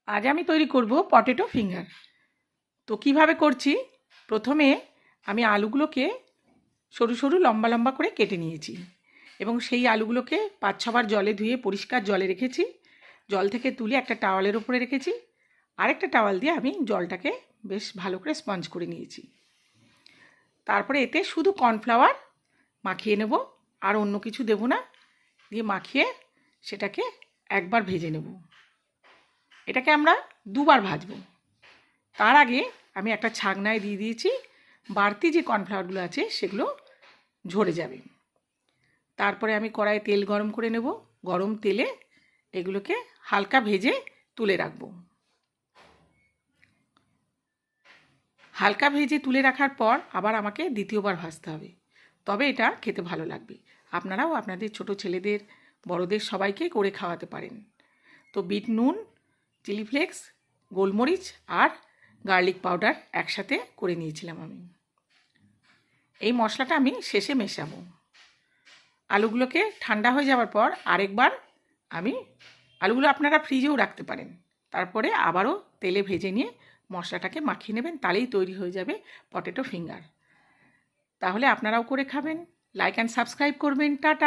আজ আমি তৈরি করব পটেটো ফিঙ্গার। তো কিভাবে করছি, প্রথমে আমি আলুগুলোকে সরু সরু লম্বা লম্বা করে কেটে নিয়েছি এবং সেই আলুগুলোকে 5-6 বার জলে ধুয়ে পরিষ্কার জলে রেখেছি। জল থেকে তুলে একটা টাওয়ালের উপরে রেখেছি, আরেকটা টাওয়াল দিয়ে আমি জলটাকে বেশ ভালো করে স্পঞ্জ করে নিয়েছি। তারপরে এতে শুধু কর্নফ্লাওয়ার মাখিয়ে নেব, আর অন্য কিছু দেব না। দিয়ে মাখিয়ে সেটাকে একবার ভেজে নেব। এটাকে আমরা 2বার ভাজবো। তার আগে আমি একটা ছাকনায় দিয়ে দিয়েছি, বাড়তি যে কর্নফ্লাওয়ারগুলো আছে সেগুলো ঝরে যাবে। তারপরে আমি কড়াইয়ে তেল গরম করে নেব। গরম তেলে এগুলোকে হালকা ভেজে তুলে রাখবো। হালকা ভেজে তুলে রাখার পর আবার আমাকে দ্বিতীয়বার ভাজতে হবে, তবে এটা খেতে ভালো লাগবে। আপনারাও আপনাদের ছোট ছেলেদের, বড়দের সবাইকে করে খাওয়াতে পারেন। তো বিট নুন, চিলি ফ্লেক্স, গোলমরিচ আর গার্লিক পাউডার একসাথে করে নিয়েছিলাম আমি। এই মশলাটা আমি শেষে মেশাবো। আলুগুলোকে ঠান্ডা হয়ে যাওয়ার পর আরেকবার আলুগুলো আপনারা ফ্রিজেও রাখতে পারেন। তারপরে আবারও তেলে ভেজে নিয়ে মশলাটাকে মাখিয়ে নেবেন, তাহলেই তৈরি হয়ে যাবে পটেটো ফিঙ্গার। তাহলে আপনারাও করে খাবেন। লাইক অ্যান্ড সাবস্ক্রাইব করবেন। টাটা।